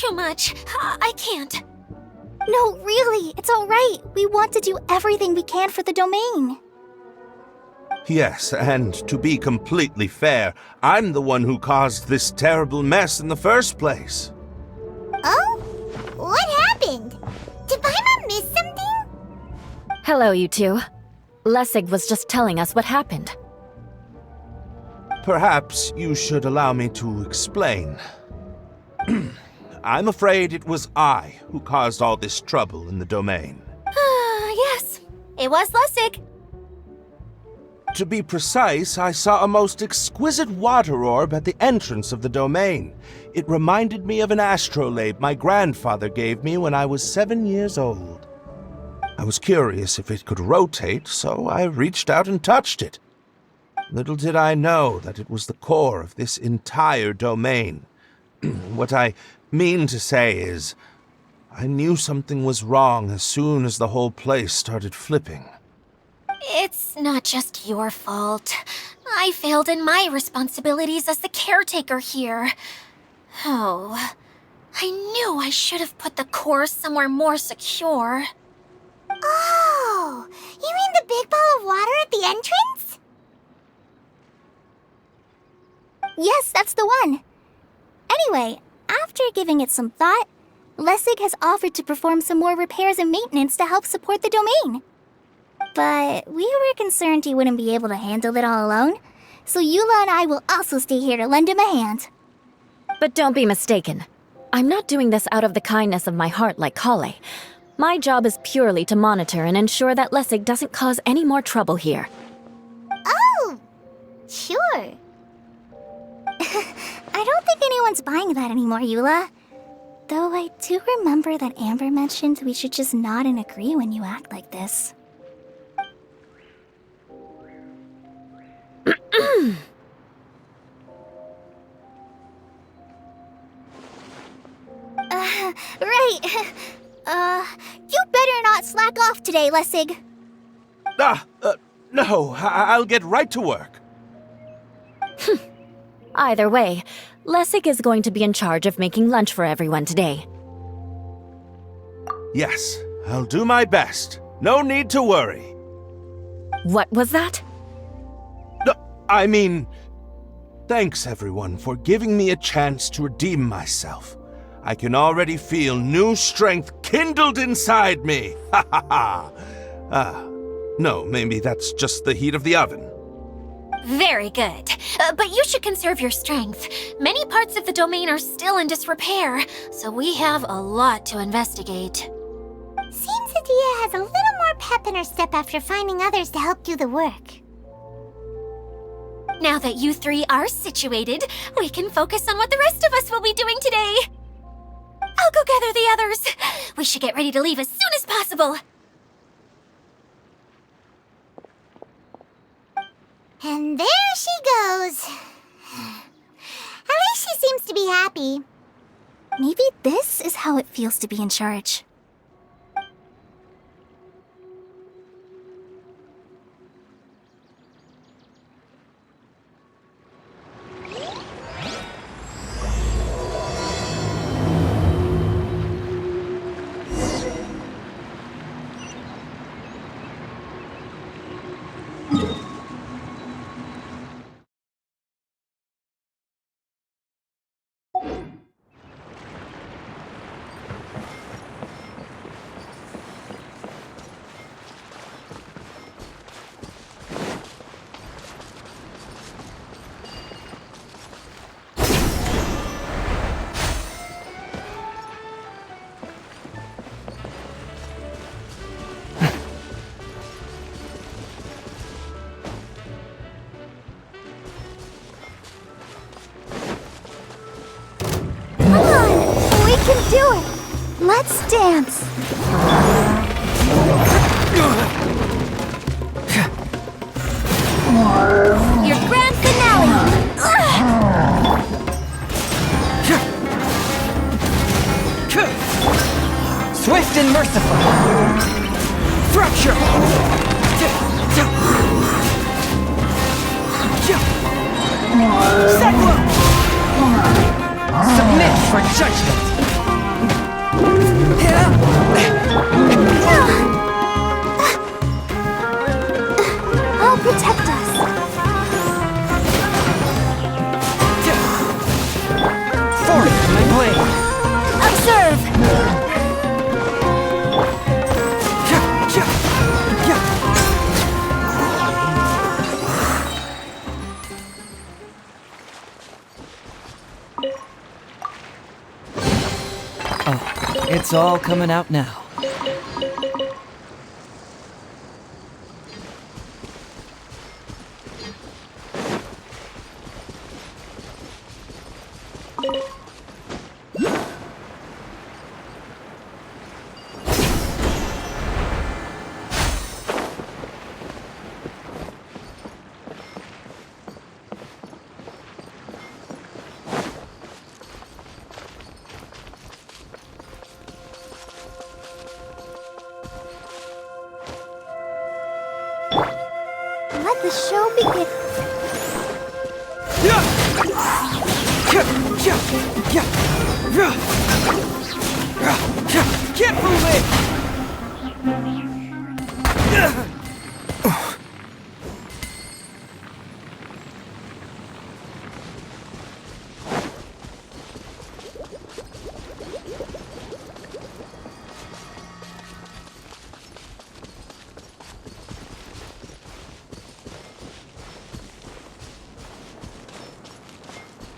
too much. I can't. No, really, it's all right. We want to do everything we can for the domain. Yes, and to be completely fair, I'm the one who caused this terrible mess in the first place. Oh? What happened? Did Paimon miss something? Hello, you two. Lessig was just telling us what happened. Perhaps you should allow me to explain. I'm afraid it was I who caused all this trouble in the domain. Yes, it was Lessig. To be precise, I saw a most exquisite water orb at the entrance of the domain. It reminded me of an astrolabe my grandfather gave me when I was 7 years old. I was curious if it could rotate, so I reached out and touched it. Little did I know that it was the core of this entire domain. What I mean to say is, I knew something was wrong as soon as the whole place started flipping. It's not just your fault. I failed in my responsibilities as the caretaker here. Oh, I knew I should have put the core somewhere more secure. Oh, you mean the big ball of water at the entrance? Yes, that's the one. Anyway, after giving it some thought, Lessig has offered to perform some more repairs and maintenance to help support the domain. But we were concerned he wouldn't be able to handle it all alone, so Eula and I will also stay here to lend him a hand. But don't be mistaken. I'm not doing this out of the kindness of my heart like Kale. My job is purely to monitor and ensure that Lessig doesn't cause any more trouble here. Oh, sure. I don't think anyone's buying that anymore, Eula. Though I do remember that Amber mentioned we should just nod and agree when you act like this. Right. You better not slack off today, Lessig. No, I'll get right to work. Either way, Lessig is going to be in charge of making lunch for everyone today. Yes, I'll do my best. No need to worry. What was that? I mean, thanks everyone for giving me a chance to redeem myself. I can already feel new strength kindled inside me. Ha ha ha. No, maybe that's just the heat of the oven. Very good. But you should conserve your strength. Many parts of the domain are still in disrepair, so we have a lot to investigate. Seems Adia has a little more pep in her step after finding others to help do the work. Now that you three are situated, we can focus on what the rest of us will be doing today. I'll go gather the others. We should get ready to leave as soon as possible. And there she goes. At least she seems to be happy. Maybe this is how it feels to be in charge. We can do it! Let's dance! Your grand finale! Swift and merciful! Fracture! Set low! Submit for judgment! I'll protect us. Forth, my blade! Observe! Oh, it's all coming out now. Let the show begin. Can't move it!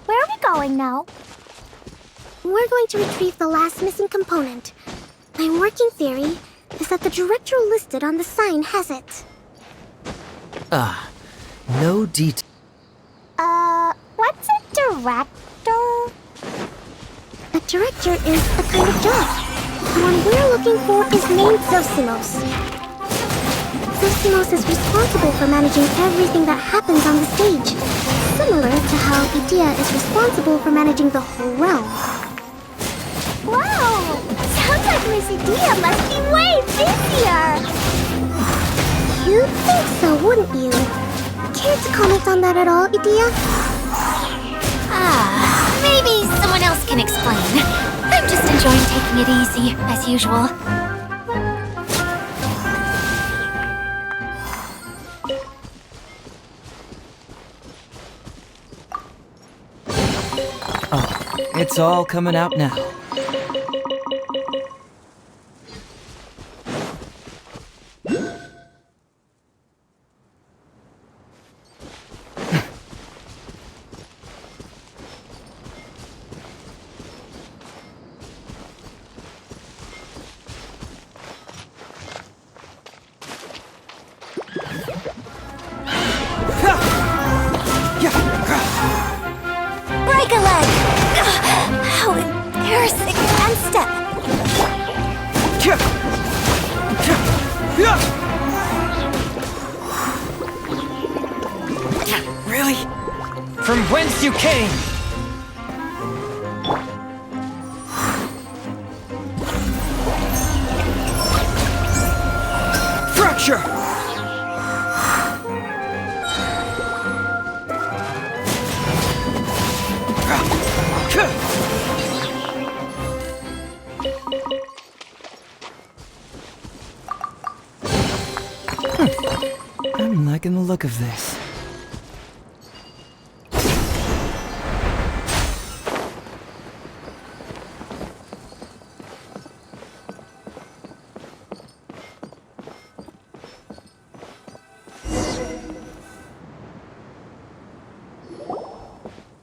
Where are we going now? We're going to retrieve the last missing component. My working theory is that the director listed on the sign has it. No detail. What's a director? A director is a kind of job. The one we're looking for is named Zosimos. Zosimos is responsible for managing everything that happens on the stage, similar to how Idea is responsible for managing the whole realm. Wow! Sounds like Miss Idea must be way busier! You'd think so, wouldn't you? Care to comment on that at all, Idea? Maybe someone else can explain. I'm just enjoying taking it easy, as usual. It's all coming out now. Break a leg! How embarrassing! And step! Really? From whence you came? Fracture! I'm liking the look of this.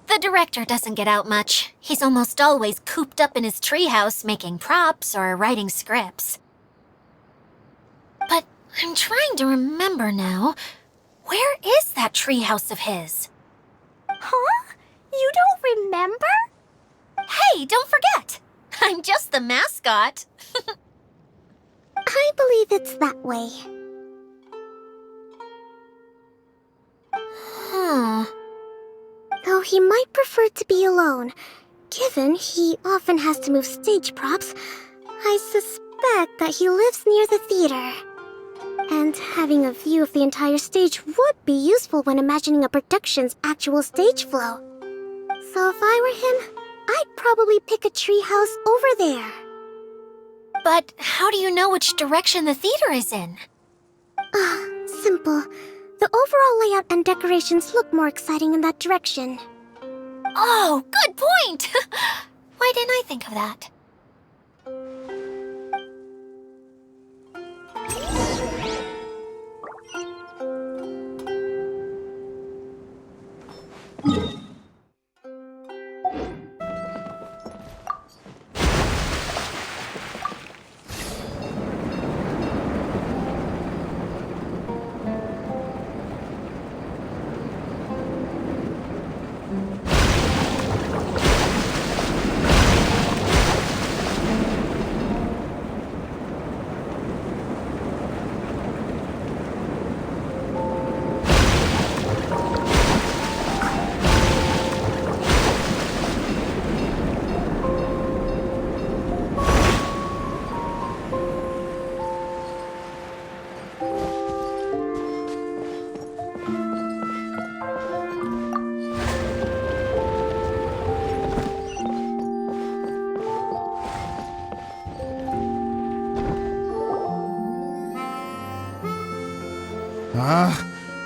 The director doesn't get out much. He's almost always cooped up in his treehouse making props or writing scripts. But I'm trying to remember now. Where is that treehouse of his? Huh? You don't remember? Hey, don't forget! I'm just the mascot. I believe it's that way. Huh. Though he might prefer to be alone, given he often has to move stage props, I suspect that he lives near the theater. And having a view of the entire stage would be useful when imagining a production's actual stage flow. So if I were him, I'd probably pick a treehouse over there. But how do you know which direction the theater is in? Simple. The overall layout and decorations look more exciting in that direction. Oh, good point! Why didn't I think of that?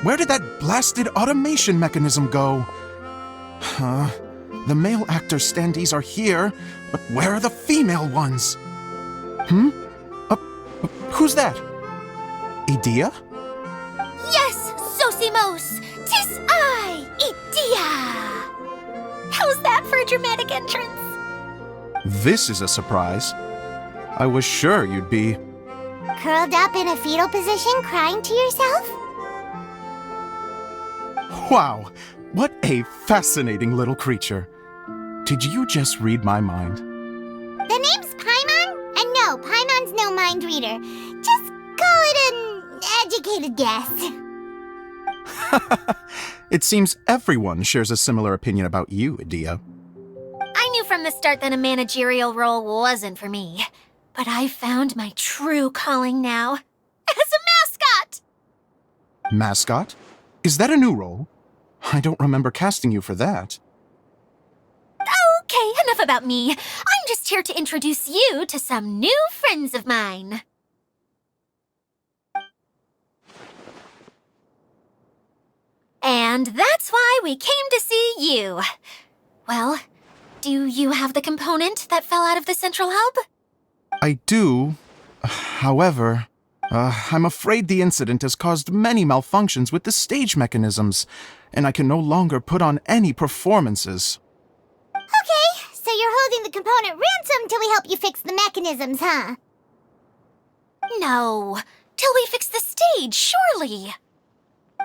Where did that blasted automation mechanism go? The male actor standees are here, but where are the female ones? Who's that? Idea? Yes, Sosimos! 'Tis I, Idea! How's that for a dramatic entrance? This is a surprise. I was sure you'd be... Curled up in a fetal position, crying to yourself? Wow, what a fascinating little creature. Did you just read my mind? The name's Paimon? And no, Paimon's no mind reader. Just call it an educated guess. It seems everyone shares a similar opinion about you, Idea. I knew from the start that a managerial role wasn't for me. But I found my true calling now. As a mascot! Mascot? Is that a new role? I don't remember casting you for that. Okay, enough about me. I'm just here to introduce you to some new friends of mine. And that's why we came to see you. Well, do you have the component that fell out of the central hub? I do. However, I'm afraid the incident has caused many malfunctions with the stage mechanisms, and I can no longer put on any performances. Okay, so you're holding the component ransom till we help you fix the mechanisms, huh? No, till we fix the stage, surely.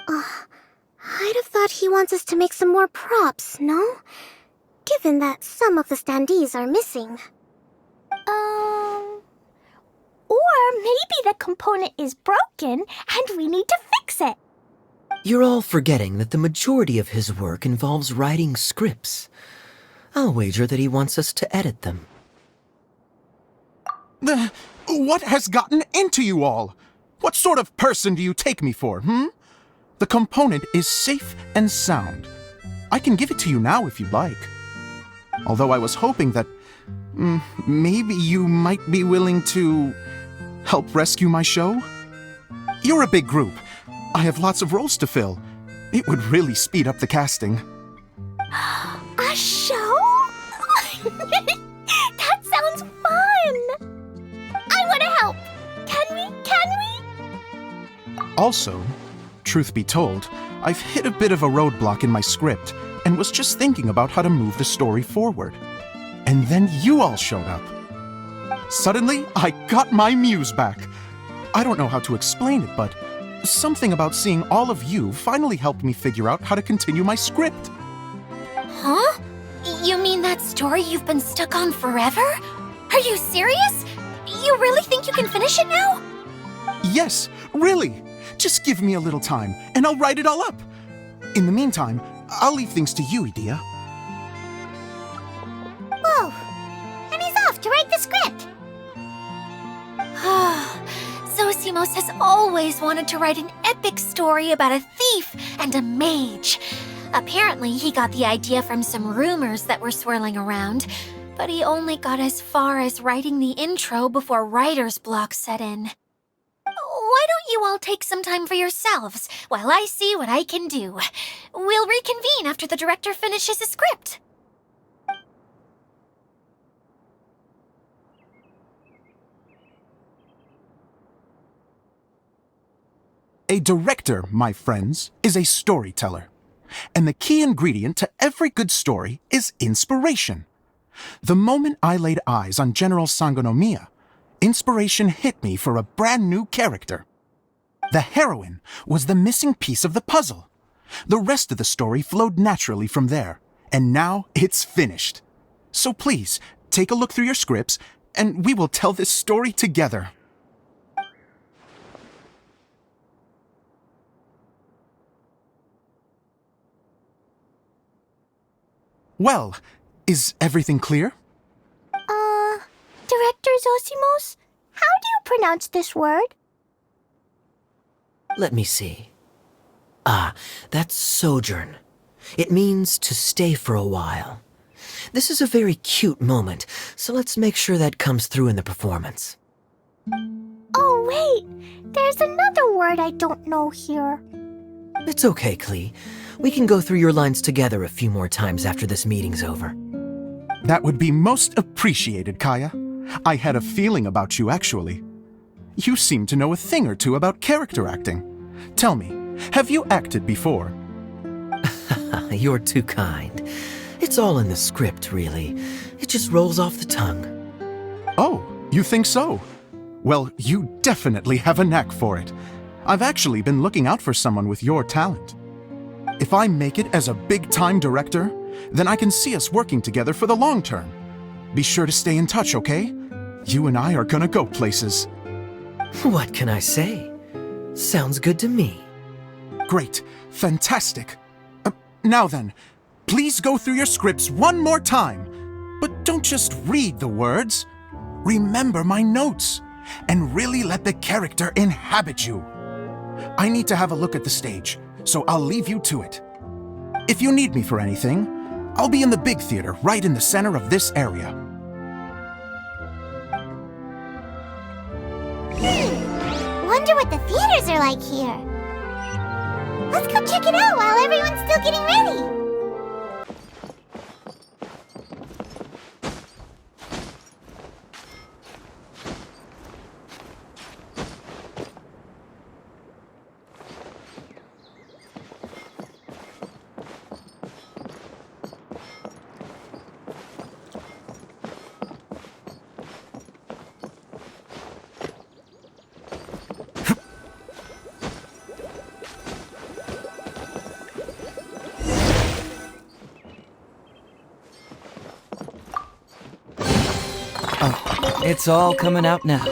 I'd have thought he wants us to make some more props, no? Given that some of the standees are missing. Or maybe the component is broken and we need to fix it. You're all forgetting that the majority of his work involves writing scripts. I'll wager that he wants us to edit them. What has gotten into you all? What sort of person do you take me for, The component is safe and sound. I can give it to you now if you'd like. Although I was hoping that maybe you might be willing to help rescue my show? You're a big group. I have lots of roles to fill. It would really speed up the casting. A show? That sounds fun! I want to help! Can we? Also, truth be told, I've hit a bit of a roadblock in my script and was just thinking about how to move the story forward. And then you all showed up. Suddenly, I got my muse back. I don't know how to explain it, but something about seeing all of you finally helped me figure out how to continue my script. Huh? You mean that story you've been stuck on forever? Are you serious? You really think you can finish it now? Yes, really. Just give me a little time, and I'll write it all up. In the meantime, I'll leave things to you, Idea. Whoa! And he's off to write the script! Zosimos has always wanted to write an epic story about a thief and a mage. Apparently, he got the idea from some rumors that were swirling around. but he only got as far as writing the intro before writer's block set in. Why don't you all take some time for yourselves while I see what I can do? We'll reconvene after the director finishes his script. A director, my friends, is a storyteller. And the key ingredient to every good story is inspiration. The moment I laid eyes on General Sangonomiya, inspiration hit me for a brand new character. The heroine was the missing piece of the puzzle. The rest of the story flowed naturally from there, and now it's finished. So please, take a look through your scripts, and we will tell this story together. Well, is everything clear? Director Zosimos, how do you pronounce this word? Let me see. Ah, that's sojourn. It means to stay for a while. This is a very cute moment, so let's make sure that comes through in the performance. Oh, wait. There's another word I don't know here. It's okay, Klee. We can go through your lines together a few more times after this meeting's over. That would be most appreciated, Kaya. I had a feeling about you, actually. You seem to know a thing or two about character acting. Tell me, have you acted before? You're too kind. It's all in the script, really. It just rolls off the tongue. Oh, you think so? Well, you definitely have a knack for it. I've actually been looking out for someone with your talent. If I make it as a big-time director, then I can see us working together for the long term. Be sure to stay in touch, okay? You and I are gonna go places. What can I say? Sounds good to me. Great. Fantastic. Now then, please go through your scripts one more time. But don't just read the words. Remember my notes, and really let the character inhabit you. I need to have a look at the stage, so I'll leave you to it. If you need me for anything, I'll be in the big theater right in the center of this area. Wonder what the theaters are like here. Let's go check it out while everyone's still getting ready. It's all coming out now.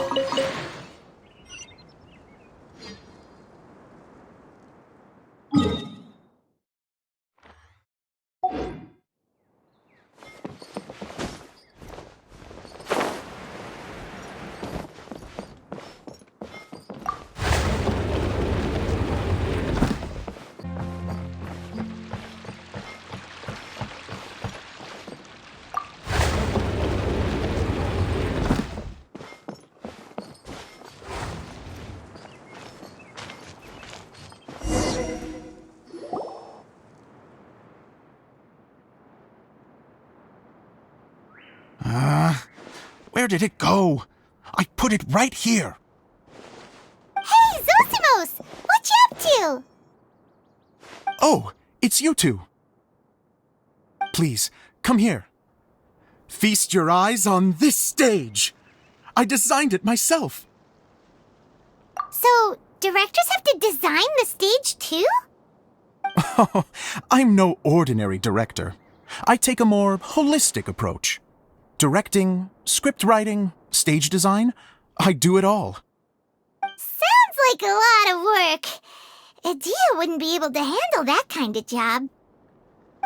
Where did it go? I put it right here. Hey, Zosimos! What you up to? Oh, it's you two. Please, come here. Feast your eyes on this stage. I designed it myself. So, directors have to design the stage too? Oh, I'm no ordinary director. I take a more holistic approach. Directing, script writing, stage design, I do it all. Sounds like a lot of work. Adia wouldn't be able to handle that kind of job.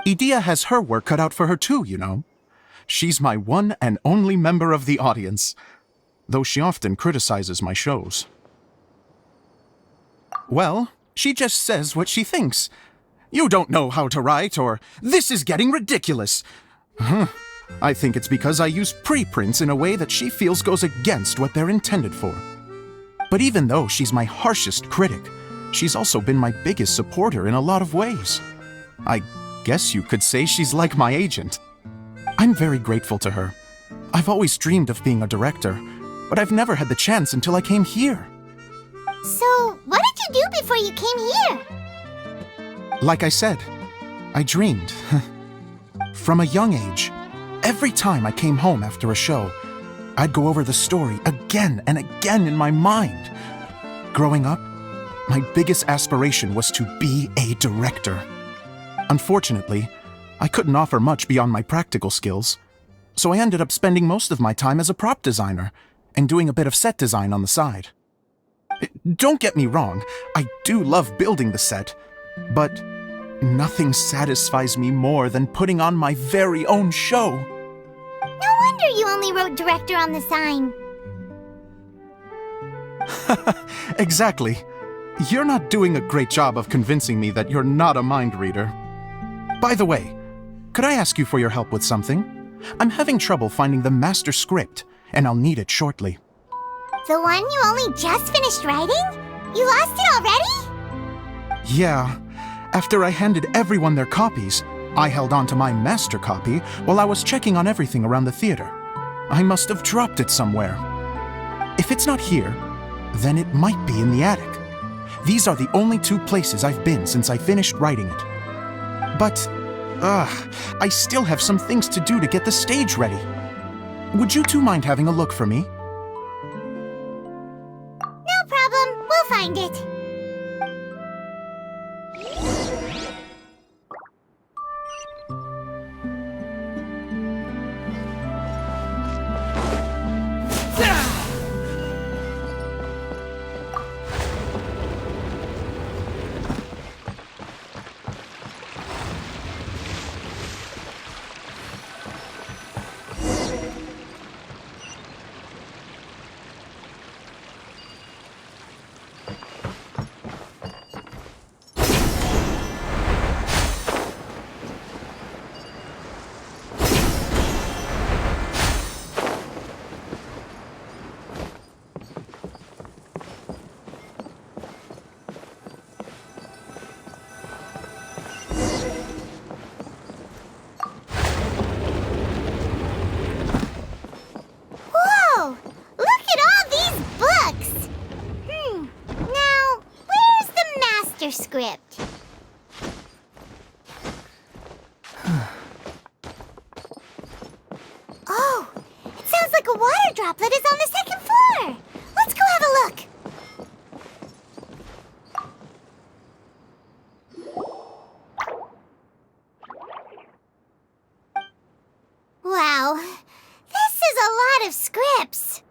Idia has her work cut out for her too, you know. She's my one and only member of the audience, though she often criticizes my shows. Well, she just says what she thinks. You don't know how to write, or this is getting ridiculous. I think it's because I use preprints in a way that she feels goes against what they're intended for. But even though she's my harshest critic, she's also been my biggest supporter in a lot of ways. I guess you could say she's like my agent. I'm very grateful to her. I've always dreamed of being a director, but I've never had the chance until I came here. So, what did you do before you came here? Like I said, I dreamed. From a young age, every time I came home after a show, I'd go over the story again and again in my mind. Growing up, my biggest aspiration was to be a director. Unfortunately, I couldn't offer much beyond my practical skills, so I ended up spending most of my time as a prop designer and doing a bit of set design on the side. Don't get me wrong, I do love building the set, but nothing satisfies me more than putting on my very own show. No wonder you only wrote director on the sign. Exactly. You're not doing a great job of convincing me that you're not a mind reader. By the way, could I ask you for your help with something? I'm having trouble finding the master script, and I'll need it shortly. The one you only just finished writing? You lost it already? Yeah. After I handed everyone their copies, I held on to my master copy while I was checking on everything around the theater. I must have dropped it somewhere. If it's not here, then it might be in the attic. These are the only two places I've been since I finished writing it. But, I still have some things to do to get the stage ready. Would you two mind having a look for me? No problem, we'll find it. Script. Oh, it sounds like a water droplet is on the second floor. Let's go have a look. Wow, this is a lot of scripts.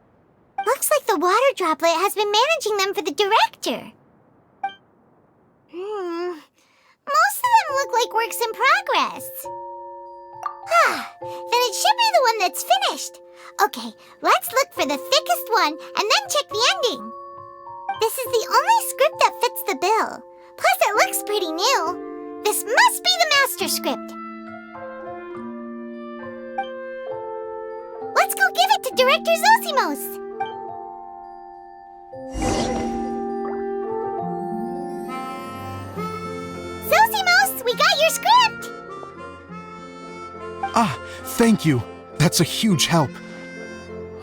Looks like the water droplet has been managing them for the director. Most of them look like works in progress. Then it should be the one that's finished. Okay, let's look for the thickest one and then check the ending. This is the only script that fits the bill. Plus, it looks pretty new. This must be the master script. Let's go give it to Director Zosimos. Zosimos, we got your script! Thank you. That's a huge help.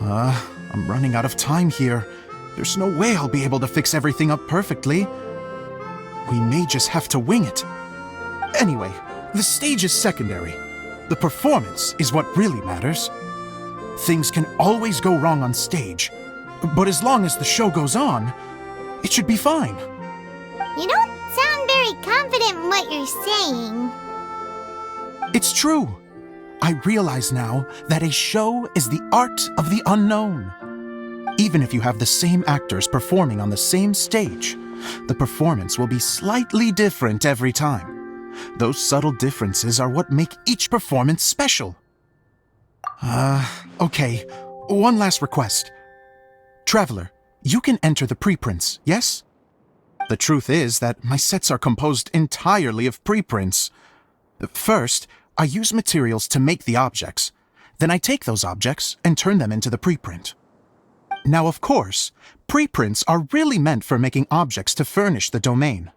I'm running out of time here. There's no way I'll be able to fix everything up perfectly. We may just have to wing it. Anyway, the stage is secondary. The performance is what really matters. Things can always go wrong on stage, but as long as the show goes on, it should be fine. You don't sound very confident in what you're saying. It's true. I realize now that a show is the art of the unknown. Even if you have the same actors performing on the same stage, the performance will be slightly different every time. Those subtle differences are what make each performance special. Okay. One last request. Traveler, you can enter the preprints, yes? The truth is that my sets are composed entirely of preprints. First, I use materials to make the objects. Then I take those objects and turn them into the preprint. Now, of course, preprints are really meant for making objects to furnish the domain.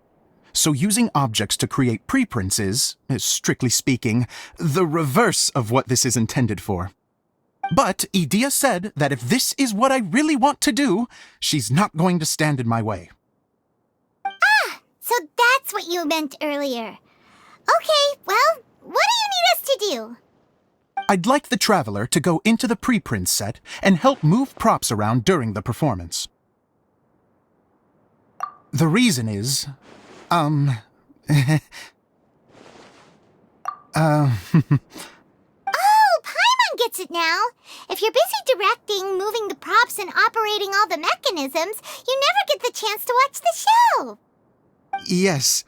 So using objects to create preprints is, strictly speaking, the reverse of what this is intended for. But Edea said that if this is what I really want to do, she's not going to stand in my way. Ah, so that's what you meant earlier. Okay, well, what do you need us to do? I'd like the Traveler to go into the preprint set and help move props around during the performance. The reason is, Oh, Paimon gets it now. If you're busy directing, moving the props, and operating all the mechanisms, you never get the chance to watch the show. yes,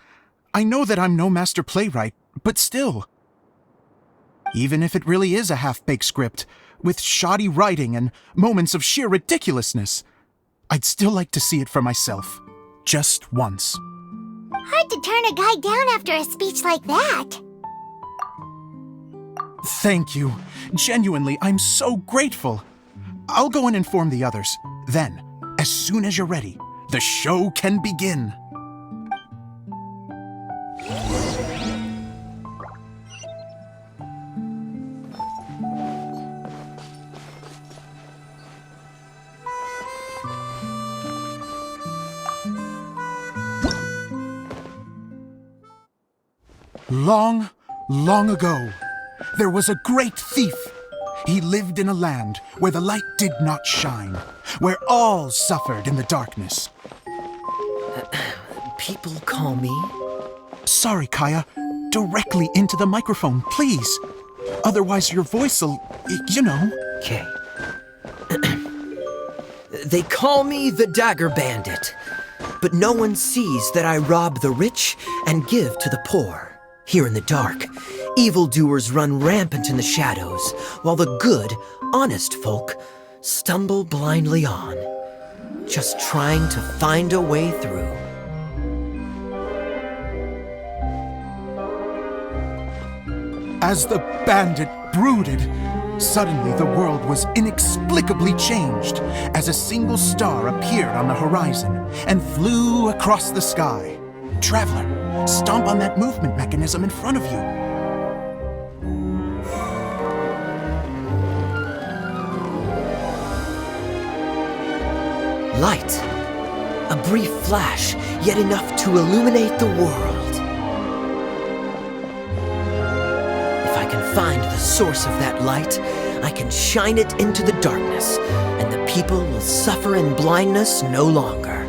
I know that I'm no master playwright, but still. Even if it really is a half-baked script, with shoddy writing and moments of sheer ridiculousness, I'd still like to see it for myself, just once. Hard to turn a guy down after a speech like that. Thank you. Genuinely, I'm so grateful. I'll go and inform the others. Then, as soon as you're ready, the show can begin. Long, long ago, there was a great thief. He lived in a land where the light did not shine, where all suffered in the darkness. People call me... Sorry, Kaya. Directly into the microphone, please. Otherwise your voice'll, you know. Okay. They call me the Dagger Bandit, but no one sees that I rob the rich and give to the poor. Here in the dark, evildoers run rampant in the shadows, while the good, honest folk stumble blindly on, just trying to find a way through. As the bandit brooded, suddenly the world was inexplicably changed as a single star appeared on the horizon and flew across the sky. Traveler, stomp on that movement mechanism in front of you. Light. A brief flash, yet enough to illuminate the world. If I can find the source of that light, I can shine it into the darkness, and the people will suffer in blindness no longer.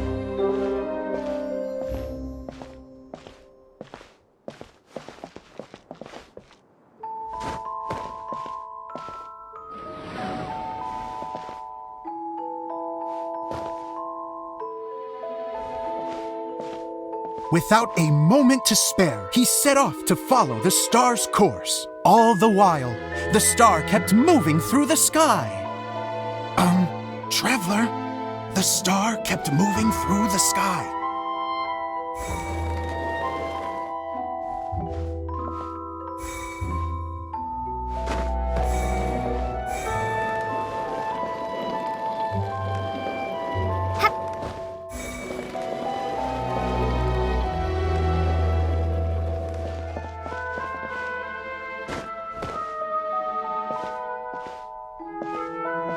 Without a moment to spare, he set off to follow the star's course. All the while, the star kept moving through the sky. Traveler, the star kept moving through the sky.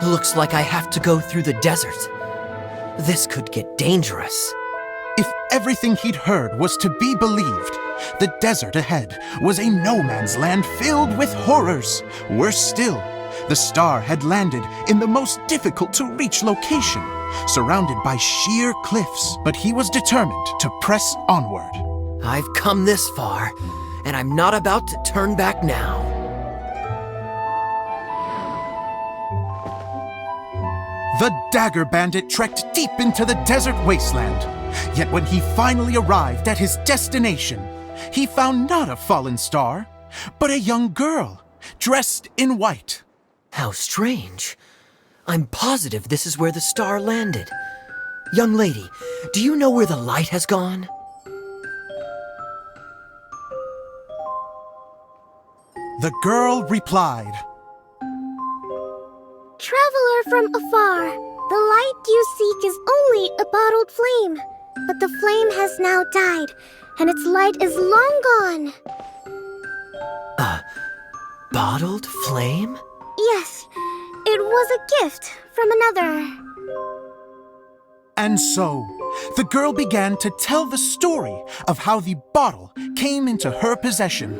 Looks like I have to go through the desert. This could get dangerous. If everything he'd heard was to be believed, the desert ahead was a no-man's land filled with horrors. Worse still, the star had landed in the most difficult-to-reach location, surrounded by sheer cliffs. But he was determined to press onward. I've come this far, and I'm not about to turn back now. The Dagger Bandit trekked deep into the desert wasteland. Yet when he finally arrived at his destination, he found not a fallen star, but a young girl, dressed in white. How strange. I'm positive this is where the star landed. Young lady, do you know where the light has gone? The girl replied, her from afar. The light you seek is only a bottled flame. But the flame has now died, and its light is long gone. Bottled flame? Yes, it was a gift from another. And so, the girl began to tell the story of how the bottle came into her possession.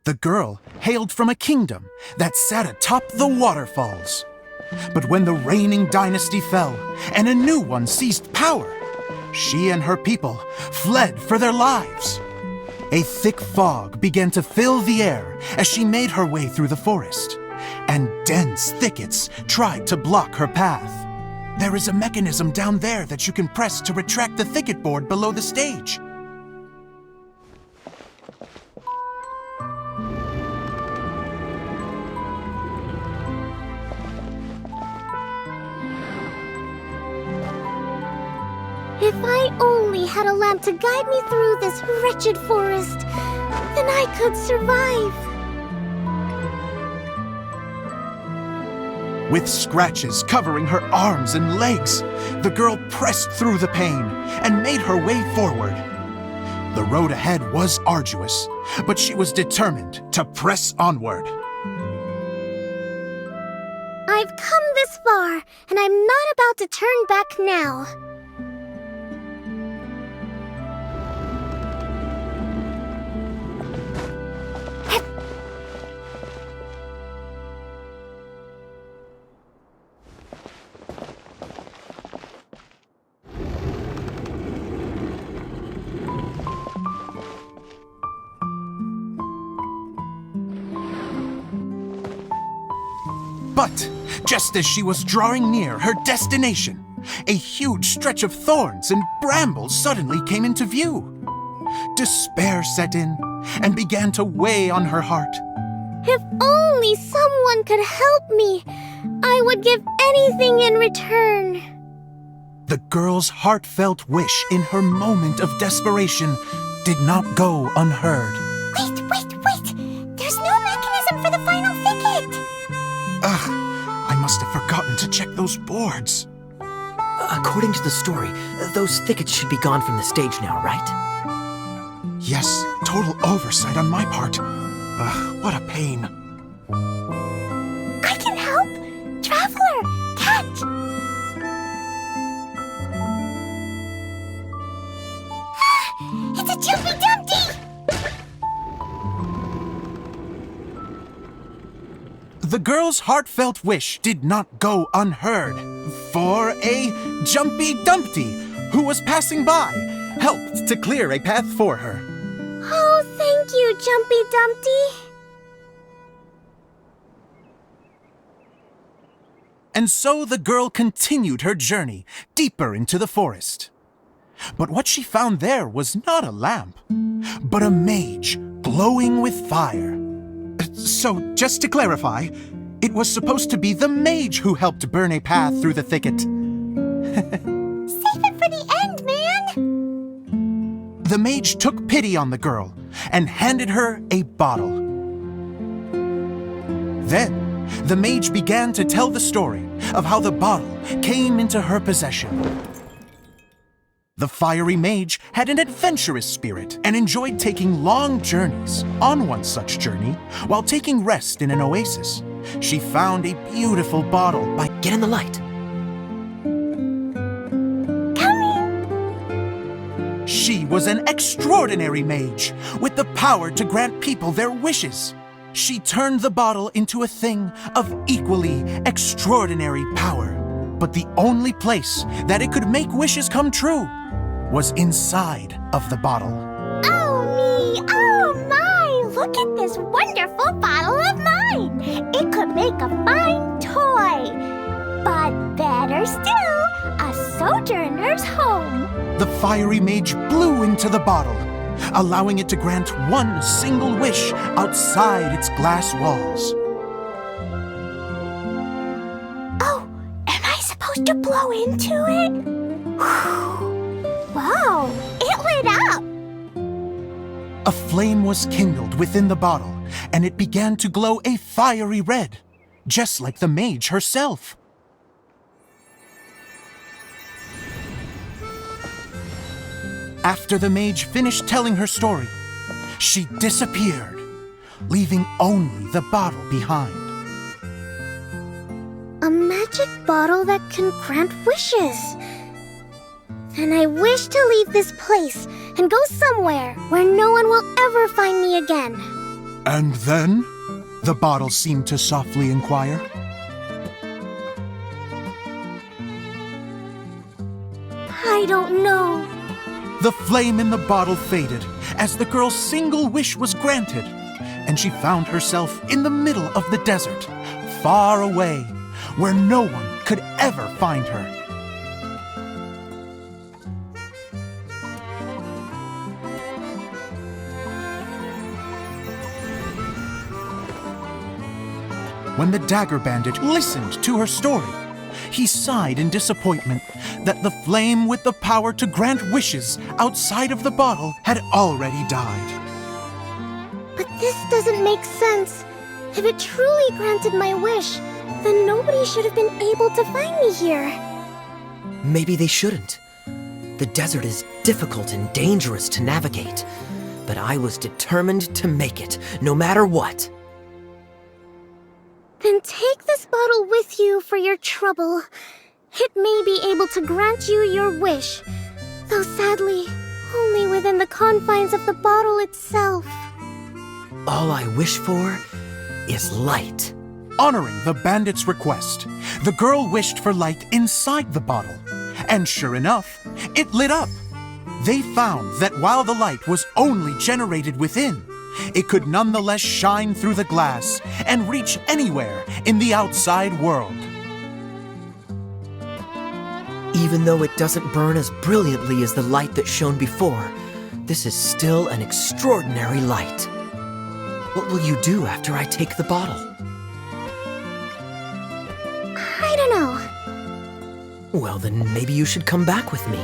The girl hailed from a kingdom that sat atop the waterfalls. But when the reigning dynasty fell and a new one seized power, she and her people fled for their lives. A thick fog began to fill the air as she made her way through the forest, and dense thickets tried to block her path. There is a mechanism down there that you can press to retract the thicket board below the stage. If I only had a lamp to guide me through this wretched forest, then I could survive. With scratches covering her arms and legs, the girl pressed through the pain and made her way forward. The road ahead was arduous, but she was determined to press onward. I've come this far, and I'm not about to turn back now. But just as she was drawing near her destination, a huge stretch of thorns and brambles suddenly came into view. Despair set in and began to weigh on her heart. If only someone could help me, I would give anything in return. The girl's heartfelt wish in her moment of desperation did not go unheard. Wait! There's no mechanism for the final thicket! Ugh, I must have forgotten to check those boards. According to the story, those thickets should be gone from the stage now, right? Yes, total oversight on my part. Ugh, what a pain. I can help! Traveler! Catch! It's a Jumpy Dumpty! The girl's heartfelt wish did not go unheard, for a Jumpy Dumpty, who was passing by, helped to clear a path for her. Oh, thank you, Jumpy Dumpty. And so the girl continued her journey deeper into the forest. But what she found there was not a lamp, but a mage glowing with fire. So, just to clarify, it was supposed to be the mage who helped burn a path through the thicket. Save it for the end, man! The mage took pity on the girl and handed her a bottle. Then, the mage began to tell the story of how the bottle came into her possession. The fiery mage had an adventurous spirit and enjoyed taking long journeys. On one such journey, while taking rest in an oasis, she found a beautiful bottle by... Get in the light. She was an extraordinary mage with the power to grant people their wishes. She turned the bottle into a thing of equally extraordinary power. But the only place that it could make wishes come true was inside of the bottle. Oh me! Oh my! Look at this wonderful bottle of mine! It could make a fine toy! But better still, a sojourner's home! The fiery mage blew into the bottle, allowing it to grant one single wish outside its glass walls. Oh, am I supposed to blow into it? Whew. Wow, it lit up! A flame was kindled within the bottle, and it began to glow a fiery red, just like the mage herself. After the mage finished telling her story, she disappeared, leaving only the bottle behind. A magic bottle that can grant wishes. And I wish to leave this place and go somewhere where no one will ever find me again. And then? The bottle seemed to softly inquire. I don't know. The flame in the bottle faded as the girl's single wish was granted, and she found herself in the middle of the desert, far away, where no one could ever find her. When the dagger bandit listened to her story, he sighed in disappointment that the flame with the power to grant wishes outside of the bottle had already died. But this doesn't make sense. If it truly granted my wish, then nobody should have been able to find me here. Maybe they shouldn't. The desert is difficult and dangerous to navigate, but I was determined to make it, no matter what. Then take this bottle with you for your trouble. It may be able to grant you your wish, though sadly, only within the confines of the bottle itself. All I wish for is light. Honoring the bandit's request, the girl wished for light inside the bottle, and sure enough, it lit up. They found that while the light was only generated within, it could nonetheless shine through the glass and reach anywhere in the outside world. Even though it doesn't burn as brilliantly as the light that shone before, this is still an extraordinary light. What will you do after I take the bottle? I don't know. Well, then maybe you should come back with me.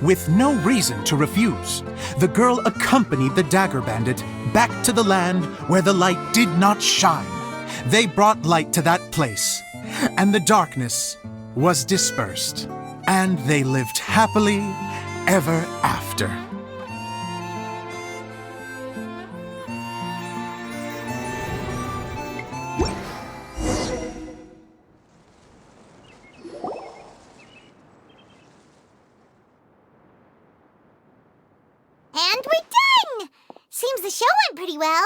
With no reason to refuse, the girl accompanied the dagger bandit back to the land where the light did not shine. They brought light to that place, and the darkness was dispersed, and they lived happily ever after. And we're done! Seems the show went pretty well.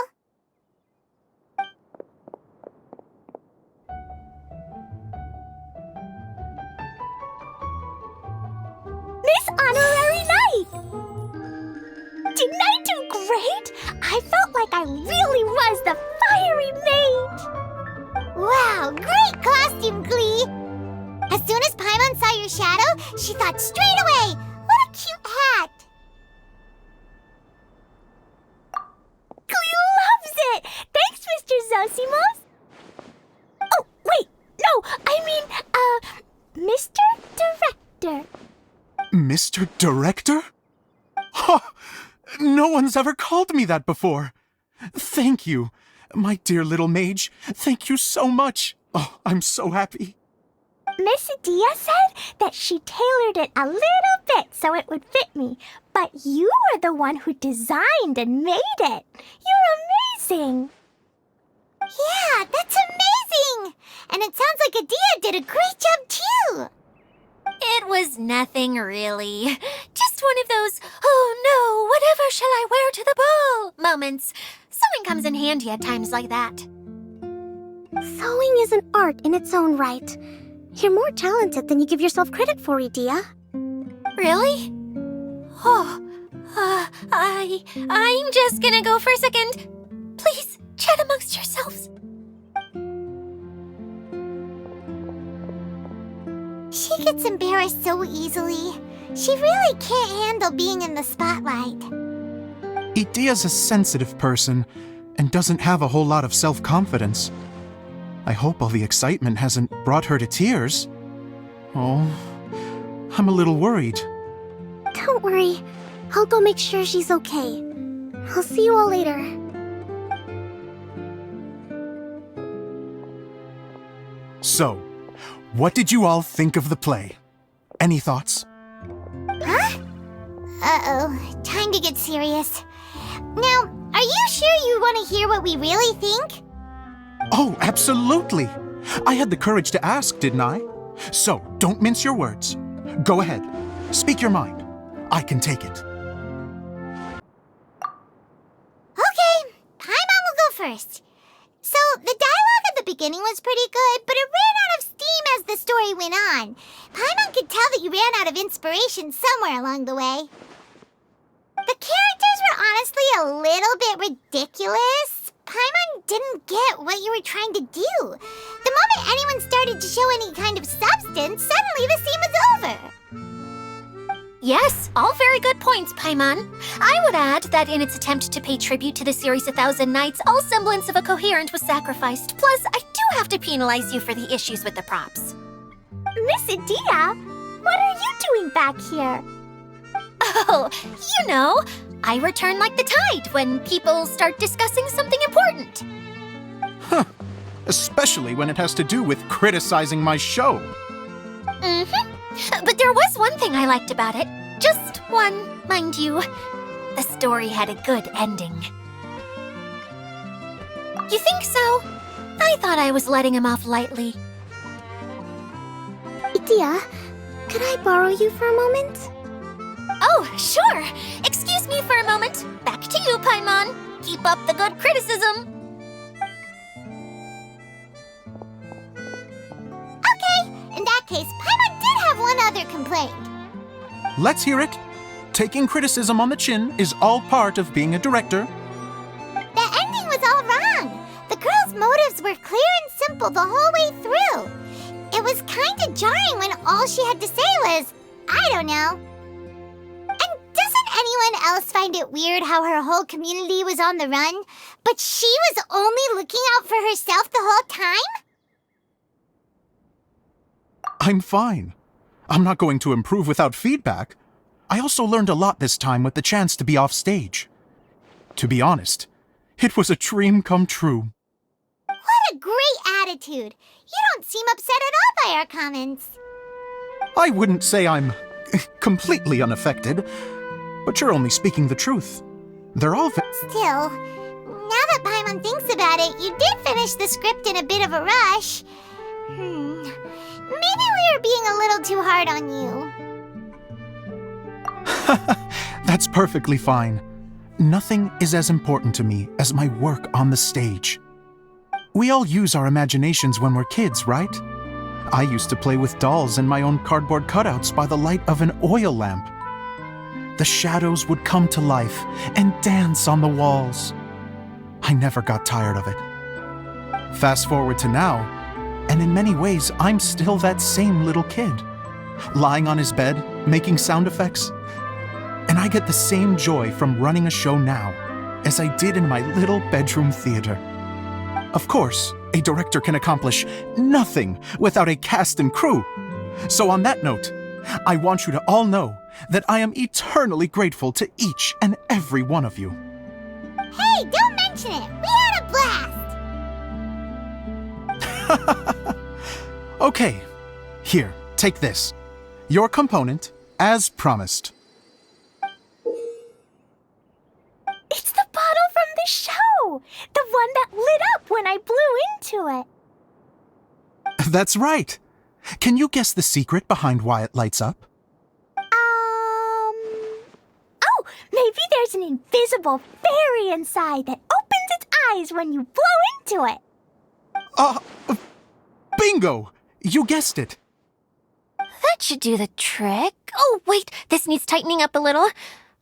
Miss Honorary Knight! Didn't I do great? I felt like I really was the fiery mage! Wow, great costume, Klee! As soon as Paimon saw your shadow, she thought straight away, what a cute hat! Klee loves it! Thanks, Mr. Zosimos! Oh, wait, no, I mean, Mr. Director. Mr. Director? Ha! No one's ever called me that before. Thank you, my dear little mage. Thank you so much. Oh, I'm so happy. Miss Adia said that she tailored it a little bit so it would fit me, but you were the one who designed and made it. You're amazing. Yeah, that's amazing! And it sounds like Adia did a great job too. It was nothing really. Just one of those, oh no, whatever shall I wear to the ball moments. Sewing comes in handy at times like that. Sewing is an art in its own right. You're more talented than you give yourself credit for, Idia. Really? Oh, I'm just gonna go for a second. Please, chat amongst yourselves. She gets embarrassed so easily. She really can't handle being in the spotlight. Idia's a sensitive person and doesn't have a whole lot of self-confidence. I hope all the excitement hasn't brought her to tears. Oh, I'm a little worried. Don't worry. I'll go make sure she's okay. I'll see you all later. So, what did you all think of the play? Any thoughts? Uh-oh, time to get serious. Now, are you sure you want to hear what we really think? Oh, absolutely. I had the courage to ask, didn't I? So, don't mince your words. Go ahead. Speak your mind. I can take it. Okay, Paimon will go first. So, the dialogue at the beginning was pretty good, but it ran out of steam as the story went on. Paimon could tell that you ran out of inspiration somewhere along the way. The characters were honestly a little bit ridiculous. Paimon didn't get what you were trying to do. The moment anyone started to show any kind of substance, suddenly the scene was over. Yes, all very good points, Paimon. I would add that in its attempt to pay tribute to the series 1,000 Nights, all semblance of a coherent was sacrificed. Plus, I do have to penalize you for the issues with the props. Miss Adia, what are you doing back here? Oh, you know, I return like the tide when people start discussing something important. Huh. Especially when it has to do with criticizing my show. But there was one thing I liked about it. Just one, mind you. The story had a good ending. You think so? I thought I was letting him off lightly. Itia, could I borrow you for a moment? Oh, sure. Excuse me for a moment. Back to you, Paimon. Keep up the good criticism. Okay, in that case, Paimon did have one other complaint. Let's hear it. Taking criticism on the chin is all part of being a director. The ending was all wrong. The girl's motives were clear and simple the whole way through. It was kind of jarring when all she had to say was, I don't know. And doesn't anyone else find it weird how her whole community was on the run, but she was only looking out for herself the whole time? I'm fine. I'm not going to improve without feedback. I also learned a lot this time with the chance to be off stage. To be honest, it was a dream come true. What a great attitude. You don't seem upset at all by our comments. I wouldn't say I'm completely unaffected, but you're only speaking the truth. They're all Still, now that Paimon thinks about it, you did finish the script in a bit of a rush. Maybe we were being a little too hard on you. That's perfectly fine. Nothing is as important to me as my work on the stage. We all use our imaginations when we're kids, right? I used to play with dolls and my own cardboard cutouts by the light of an oil lamp. The shadows would come to life and dance on the walls. I never got tired of it. Fast forward to now, and in many ways, I'm still that same little kid, lying on his bed, making sound effects. And I get the same joy from running a show now as I did in my little bedroom theater. Of course, a director can accomplish nothing without a cast and crew. So on that note, I want you to all know that I am eternally grateful to each and every one of you. Hey, don't mention it. We had a blast. Okay, here, take this. Your component, as promised. It's the bottle from the show! The one that lit up when I blew into it. That's right. Can you guess the secret behind why it lights up? Oh, maybe there's an invisible fairy inside that opens its eyes when you blow into it. Bingo! You guessed it. That should do the trick. Oh, wait, this needs tightening up a little.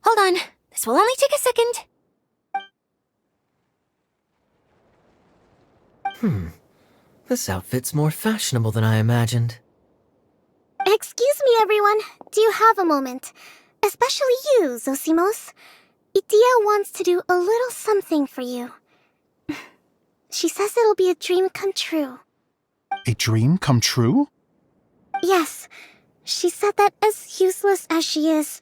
Hold on, this will only take a second. This outfit's more fashionable than I imagined. Excuse me, everyone. Do you have a moment? Especially you, Zosimos. Itia wants to do a little something for you. She says it'll be a dream come true. A dream come true? Yes. She said that as useless as she is,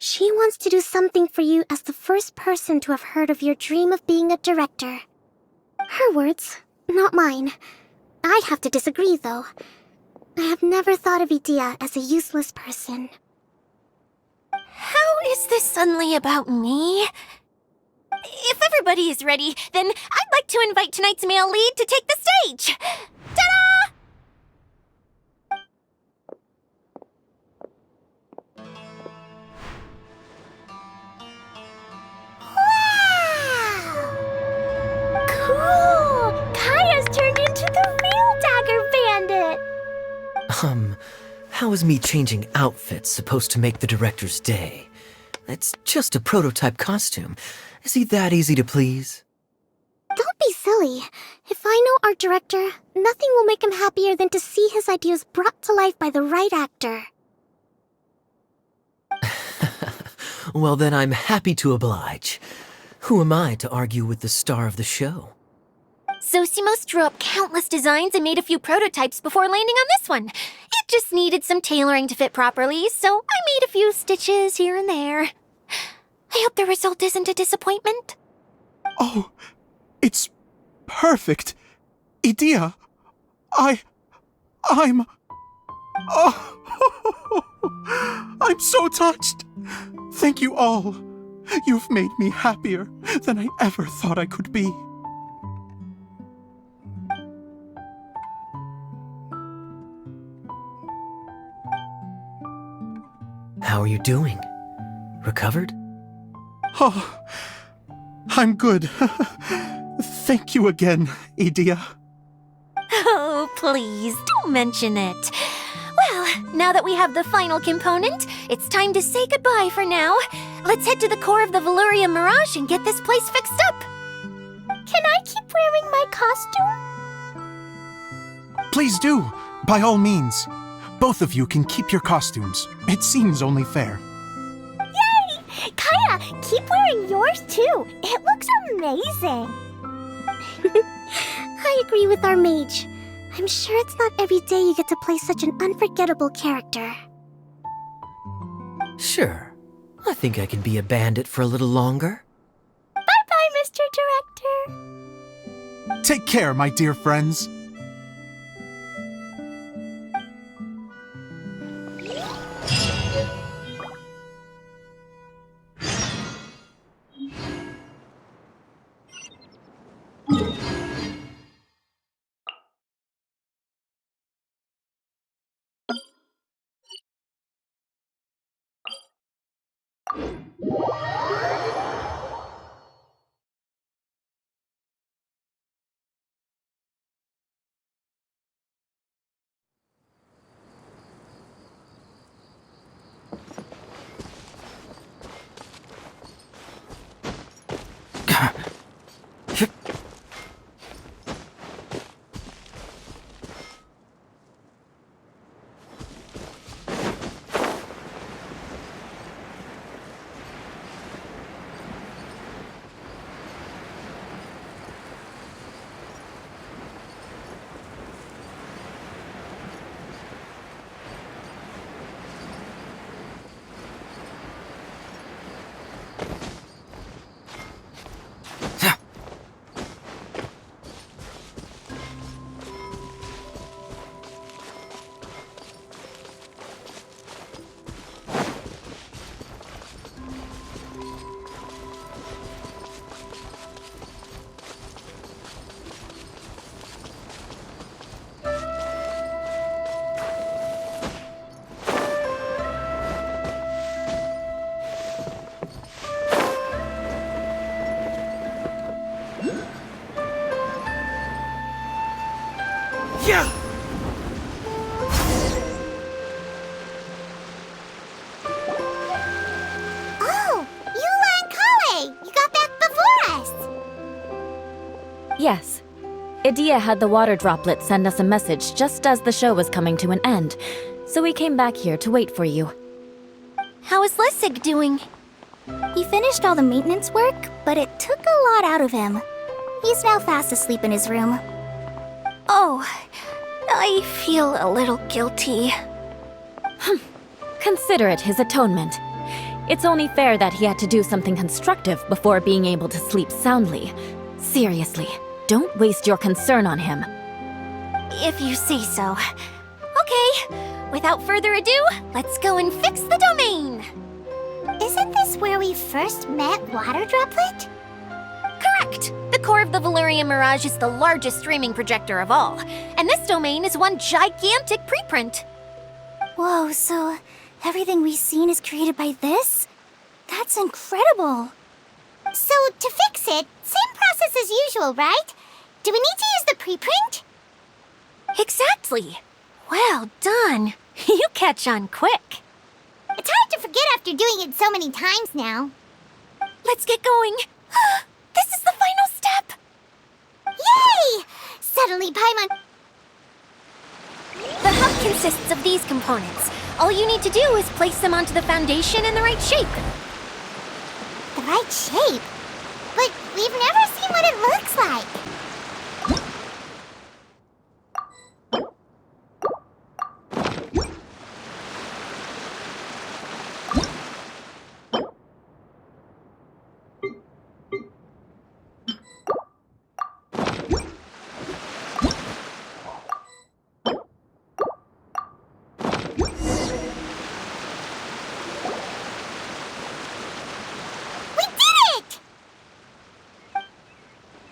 She wants to do something for you as the first person to have heard of your dream of being a director. Her words, not mine. I'd have to disagree, though. I have never thought of Idea as a useless person. How is this suddenly about me? If everybody is ready, then I'd like to invite tonight's male lead to take the stage! Ta-da! Cool! Kaya's turned into the real Dagger Bandit! How is me changing outfits supposed to make the director's day? It's just a prototype costume. Is he that easy to please? Don't be silly. If I know our director, nothing will make him happier than to see his ideas brought to life by the right actor. Well, then I'm happy to oblige. Who am I to argue with the star of the show? Zosimos drew up countless designs and made a few prototypes before landing on this one. It just needed some tailoring to fit properly, so I made a few stitches here and there. I hope the result isn't a disappointment. Oh, it's perfect. Idea, I'm... Oh, I'm so touched. Thank you all. You've made me happier than I ever thought I could be. How are you doing? Recovered? Oh, I'm good. Thank you again, Idea. Oh, please, don't mention it. Well, now that we have the final component, it's time to say goodbye for now. Let's head to the core of the Valuria Mirage and get this place fixed up. Can I keep wearing my costume? Please do, by all means. Both of you can keep your costumes. It seems only fair. Yay! Kaya, keep wearing yours too. It looks amazing. I agree with our mage. I'm sure it's not every day you get to play such an unforgettable character. Sure. I think I can be a bandit for a little longer. Bye-bye, Mr. Director. Take care, my dear friends. Oh, Eula and Klee! You got back before us! Yes. Idea had the water droplet send us a message just as the show was coming to an end, so we came back here to wait for you. How is Lessig doing? He finished all the maintenance work, but it took a lot out of him. He's now fast asleep in his room. Oh, I feel a little guilty. Consider it his atonement. It's only fair that he had to do something constructive before being able to sleep soundly. Seriously, don't waste your concern on him. If you say so. Okay, without further ado, let's go and fix the domain! Isn't this where we first met, Water Droplet? Correct! The core of the Valyrian Mirage is the largest streaming projector of all, and this domain is one gigantic preprint. Whoa, so everything we've seen is created by this? That's incredible! So, to fix it, same process as usual, right? Do we need to use the preprint? Exactly! Well done! You catch on quick. It's hard to forget after doing it so many times now. Let's get going. This is the final step! Yay! Suddenly, Paimon... The hub consists of these components. All you need to do is place them onto the foundation in the right shape. The right shape? But we've never seen what it looks like.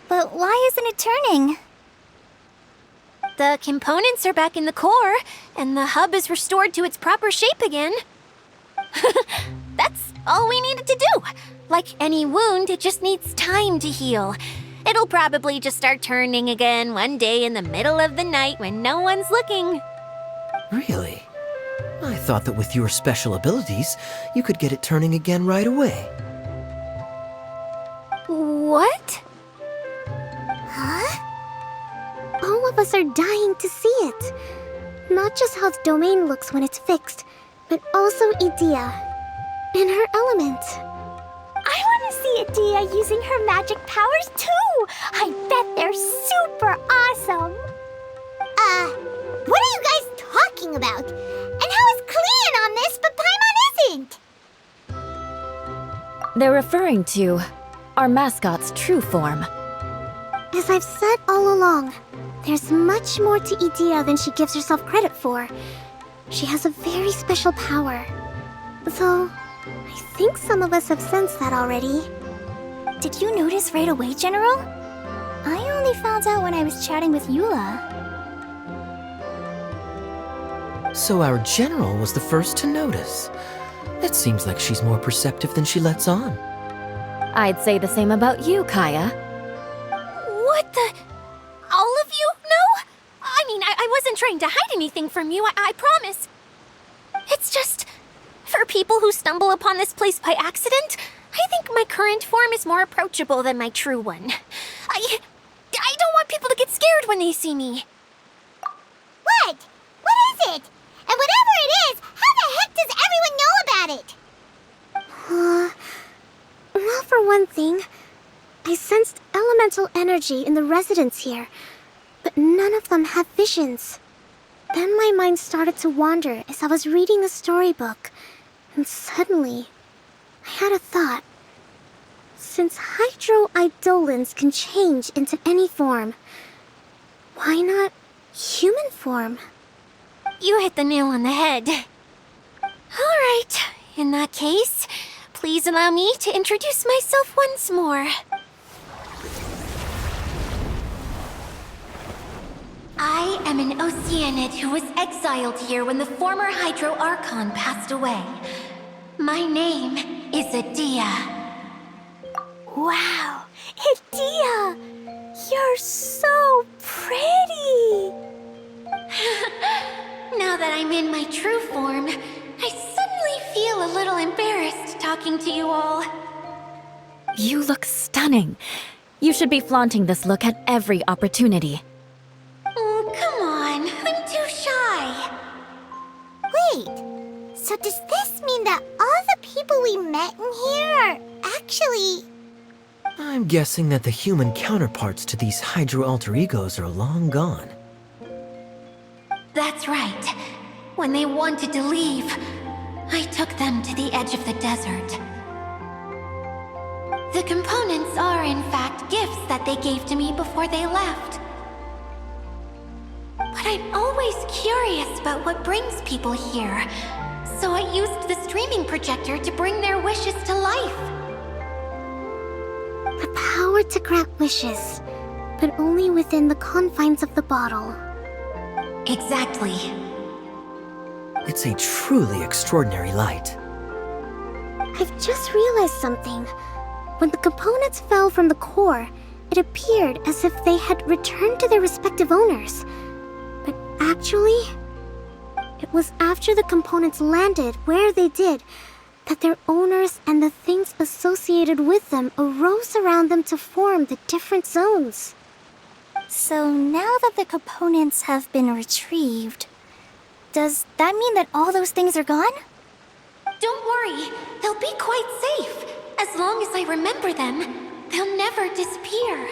But why isn't it turning? The components are back in the core, and the hub is restored to its proper shape again. That's all we needed to do. Like any wound, it just needs time to heal. It'll probably just start turning again one day in the middle of the night when no one's looking. Really? I thought that with your special abilities, you could get it turning again right away. What? Huh? All of us are dying to see it. Not just how the domain looks when it's fixed, but also Edea in her element. I want to see Edea using her magic powers too! I bet they're super awesome! What are you guys talking about? And how is Klee in on this, but Paimon isn't? They're referring to our mascot's true form. As I've said all along, there's much more to Edea than she gives herself credit for. She has a very special power. Though, I think some of us have sensed that already. Did you notice right away, General? I only found out when I was chatting with Eula. So our general was the first to notice. It seems like she's more perceptive than she lets on. I'd say the same about you, Kaya. What the? All of you? No? I mean, I wasn't trying to hide anything from you, I promise. It's just, for people who stumble upon this place by accident, I think my current form is more approachable than my true one. I don't want people to get scared when they see me. What? What is it? And whatever it is, how the heck does everyone know about it? Well, for one thing, I sensed elemental energy in the residents here, but none of them have visions. Then my mind started to wander as I was reading the storybook, and suddenly, I had a thought. Since hydro-eidolons can change into any form, why not human form? You hit the nail on the head. All right, in that case, please allow me to introduce myself once more. I am an Oceanid who was exiled here when the former Hydro Archon passed away. My name is Edea. Wow, Edea! You're so pretty! Now that I'm in my true form, I suddenly feel a little embarrassed talking to you all. You look stunning. You should be flaunting this look at every opportunity. Oh, come on. I'm too shy. Wait, so does this mean that all the people we met in here are actually... I'm guessing that the human counterparts to these Hydro alter egos are long gone. That's right. When they wanted to leave, I took them to the edge of the desert. The components are, in fact, gifts that they gave to me before they left. But I'm always curious about what brings people here, so I used the streaming projector to bring their wishes to life. The power to grant wishes, but only within the confines of the bottle. Exactly. It's a truly extraordinary light. I've just realized something. When the components fell from the core, it appeared as if they had returned to their respective owners. But actually, it was after the components landed where they did that their owners and the things associated with them arose around them to form the different zones. So now that the components have been retrieved, does that mean that all those things are gone? Don't worry, they'll be quite safe. As long as I remember them, they'll never disappear.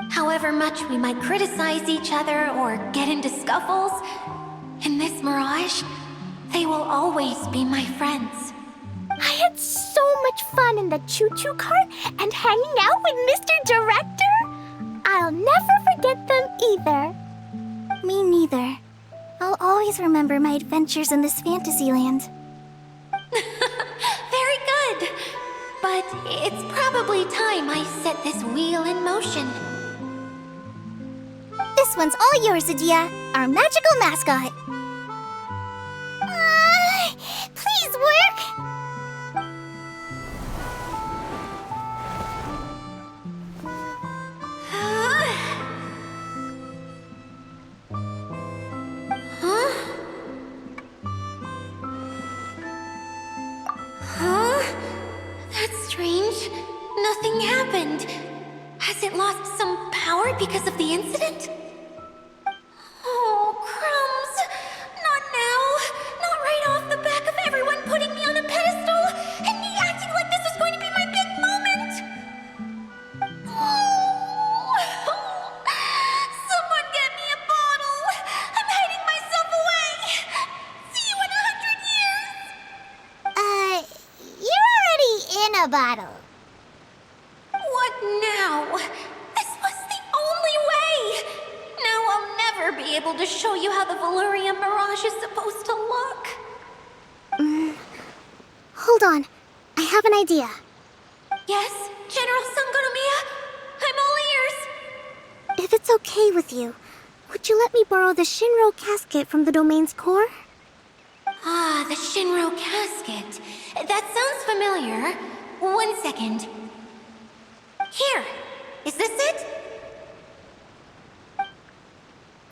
However much we might criticize each other or get into scuffles, in this mirage, they will always be my friends. I had so much fun in the choo-choo cart and hanging out with Mr. Director. I'll never forget them either. Me neither. I'll always remember my adventures in this fantasy land. Very good. But it's probably time I set this wheel in motion. This one's all yours, Adia, our magical mascot. Please work! That's strange. Nothing happened. Has it lost some power because of the incident? Oh, crumbs! Not now! Not right off the back of everyone putting me on a pedestal and me acting like this was going to be my big moment! Oh. Someone get me a bottle! I'm hiding myself away! See you in 100 years! You're already in a bottle. What now? This was the only way! Now I'll never be able to show you how the Valuemp mirage is supposed to look. Hold on. I have an idea. Yes, General Sangonomiya? I'm all ears. If it's okay with you, would you let me borrow the Shinro casket from the domain's core? Ah, the Shinro casket. That sounds familiar. 1 second. Here. Is this it?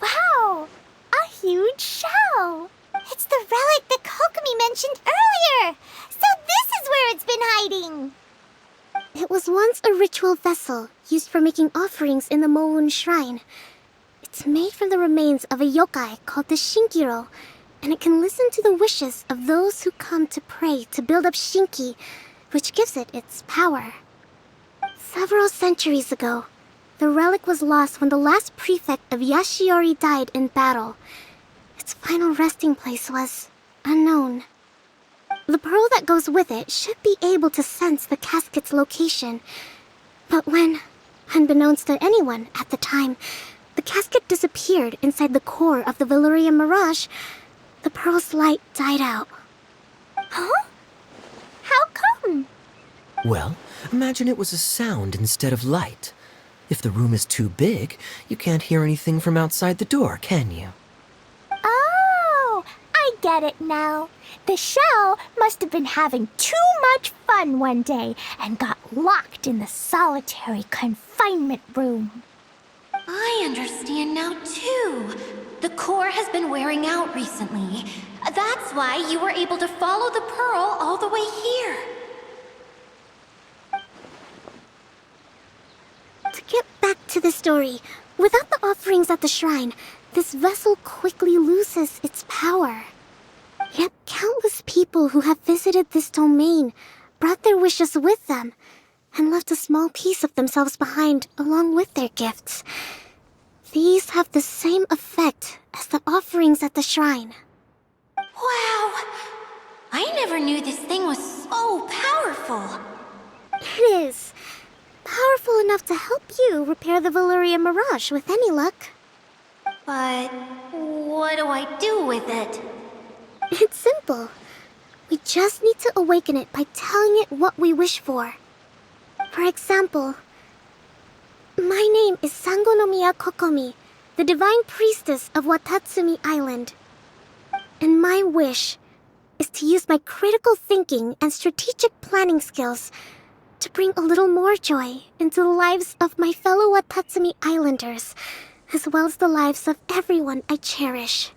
Wow! A huge shell! It's the relic that Kokomi mentioned earlier! So this is where it's been hiding! It was once a ritual vessel used for making offerings in the Moun Shrine. It's made from the remains of a yokai called the Shinkiro, and it can listen to the wishes of those who come to pray to build up Shinki, which gives it its power. Several centuries ago, the relic was lost when the last prefect of Yashiori died in battle. Its final resting place was unknown. The pearl that goes with it should be able to sense the casket's location. But when, unbeknownst to anyone at the time, the casket disappeared inside the core of the Valyrian mirage, the pearl's light died out. Huh? How come? Well, imagine it was a sound instead of light. If the room is too big, you can't hear anything from outside the door, can you? Oh, I get it now. The shell must have been having too much fun one day and got locked in the solitary confinement room. I understand now, too. The core has been wearing out recently. That's why you were able to follow the pearl all the way here. To get back to the story, without the offerings at the shrine, this vessel quickly loses its power. Yet countless people who have visited this domain brought their wishes with them and left a small piece of themselves behind along with their gifts. These have the same effect as the offerings at the shrine. Wow! I never knew this thing was so powerful. It is. Powerful enough to help you repair the Valyrian Mirage with any luck. But what do I do with it? It's simple. We just need to awaken it by telling it what we wish for. For example, my name is Sangonomiya Kokomi, the divine priestess of Watatsumi Island. And my wish is to use my critical thinking and strategic planning skills to bring a little more joy into the lives of my fellow Watatsumi Islanders, as well as the lives of everyone I cherish.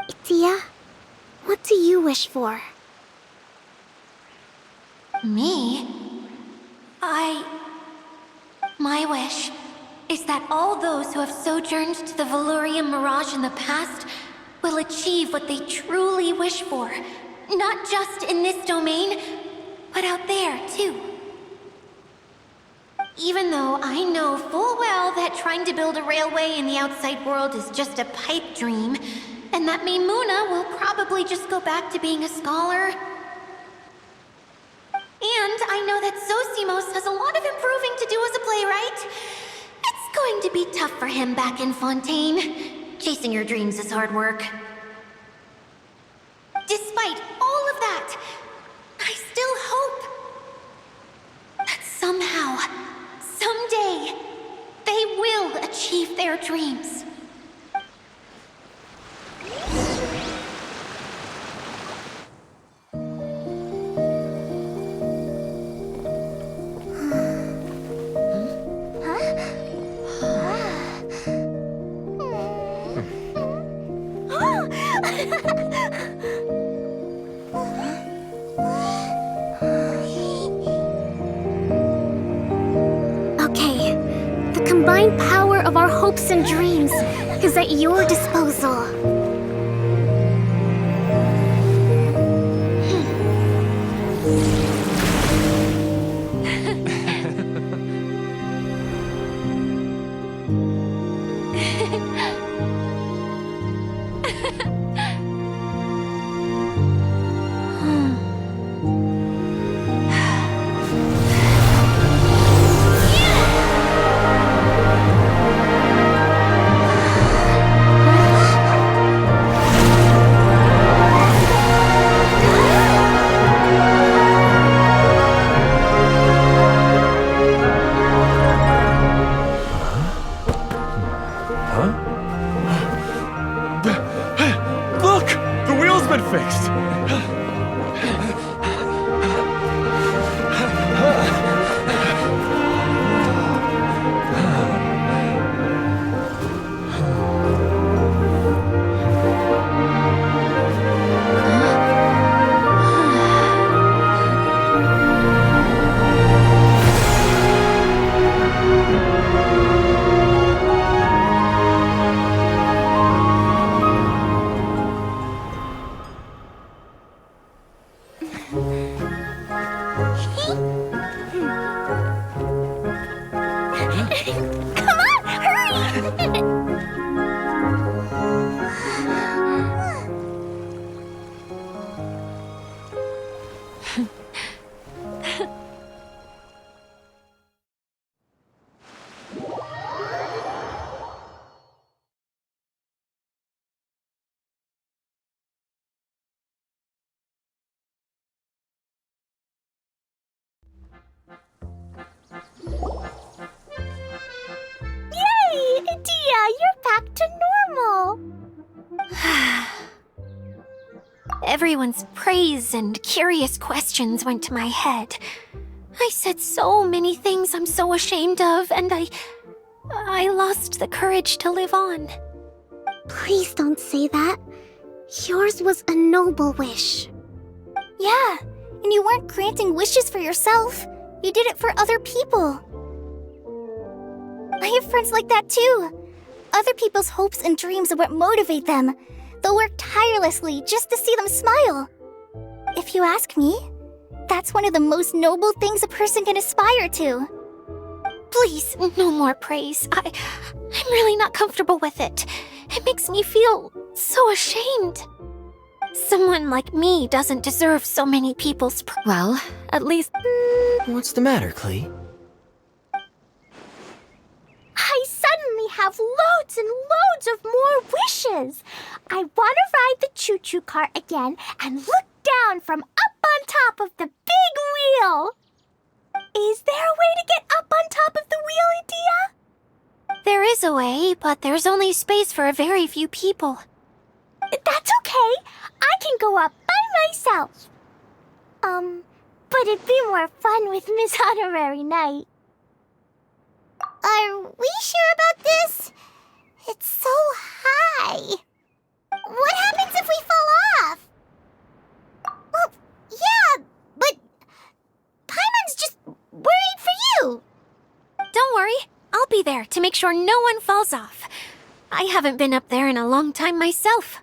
Itia, what do you wish for? Me? My wish is that all those who have sojourned to the Valyrian Mirage in the past will achieve what they truly wish for. Not just in this domain, but out there, too. Even though I know full well that trying to build a railway in the outside world is just a pipe dream, and that Maimuna will probably just go back to being a scholar. And I know that Zosimos has a lot of improving to do as a playwright. It's going to be tough for him back in Fontaine. Chasing your dreams is hard work. Despite all of that, I still hope that somehow, someday, they will achieve their dreams. Okay, the combined power of our hopes and dreams is at your disposal. Look! The wheel's been fixed! Come on, hurry! Yay! Dia, you're back to normal! Everyone's praise and curious questions went to my head. I said so many things I'm so ashamed of, and I lost the courage to live on. Please don't say that. Yours was a noble wish. Yeah, and you weren't granting wishes for yourself. You did it for other people. I have friends like that too. Other people's hopes and dreams are what motivate them. They'll work tirelessly just to see them smile. If you ask me, that's one of the most noble things a person can aspire to. Please, no more praise. I'm really not comfortable with it. It makes me feel so ashamed. Someone like me doesn't deserve so many people's Well, at least... What's the matter, Klee? I suddenly have loads and loads of more wishes. I want to ride the choo-choo cart again and look down from up on top of the big wheel. Is there a way to get up on top of the wheel, Edea? There is a way, but there's only space for a very few people. That's okay. I can go up by myself. But it'd be more fun with Miss Honorary Knight. Are we sure about this? It's so high. What happens if we fall off? Well, yeah, but Paimon's just worried for you. Don't worry, I'll be there to make sure no one falls off. I haven't been up there in a long time myself.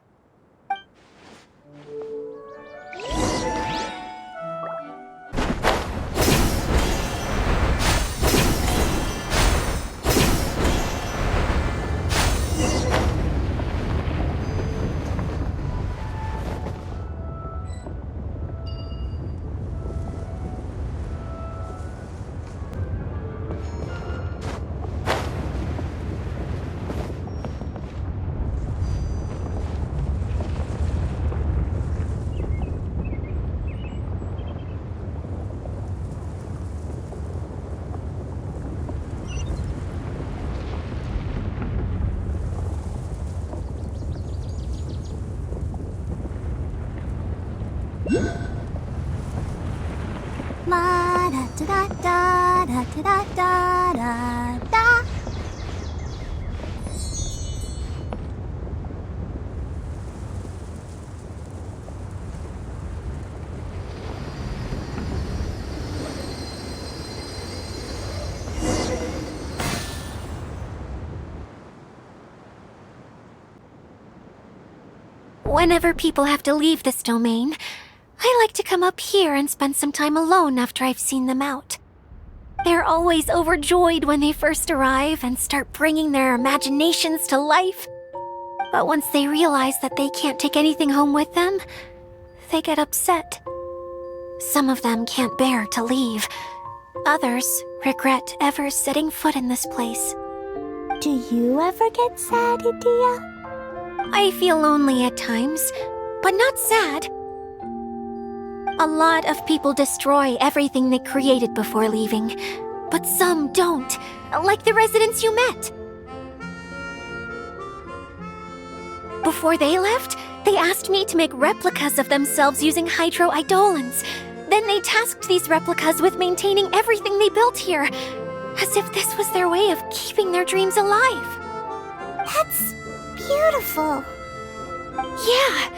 La da da da da da da da da. Whenever people have to leave this domain, I like to come up here and spend some time alone after I've seen them out. They're always overjoyed when they first arrive and start bringing their imaginations to life. But once they realize that they can't take anything home with them, they get upset. Some of them can't bear to leave. Others regret ever setting foot in this place. Do you ever get sad, Edea? I feel lonely at times, but not sad. A lot of people destroy everything they created before leaving, but some don't, like the residents you met. Before they left, they asked me to make replicas of themselves using hydro-eidolons. Then they tasked these replicas with maintaining everything they built here, as if this was their way of keeping their dreams alive. That's beautiful. Yeah,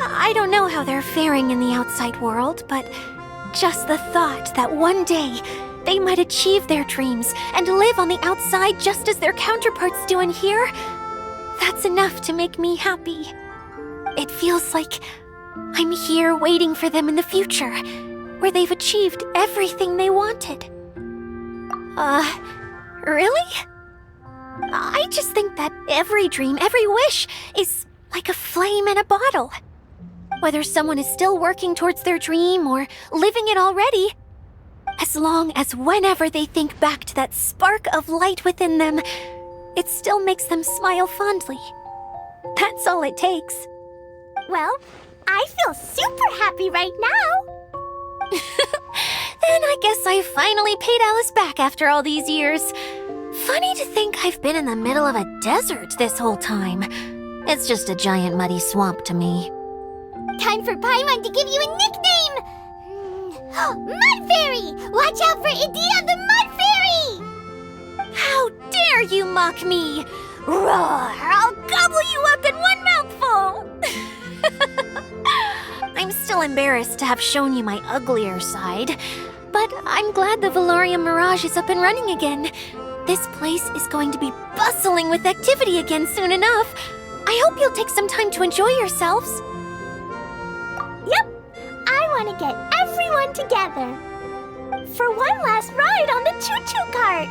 I don't know how they're faring in the outside world, but just the thought that one day they might achieve their dreams and live on the outside just as their counterparts do in here, that's enough to make me happy. It feels like I'm here waiting for them in the future, where they've achieved everything they wanted. Really? I just think that every dream, every wish is like a flame in a bottle. Whether someone is still working towards their dream or living it already, as long as whenever they think back to that spark of light within them, it still makes them smile fondly. That's all it takes. Well, I feel super happy right now. Then I guess I finally paid Alice back after all these years. Funny to think I've been in the middle of a desert this whole time. It's just a giant muddy swamp to me. Time for Paimon to give you a nickname! Mud Fairy! Watch out for Edea the Mud Fairy! How dare you mock me! Roar! I'll gobble you up in one mouthful! I'm still embarrassed to have shown you my uglier side, but I'm glad the Valorium Mirage is up and running again. This place is going to be bustling with activity again soon enough. I hope you'll take some time to enjoy yourselves. Yep, I want to get everyone together. For one last ride on the choo-choo cart.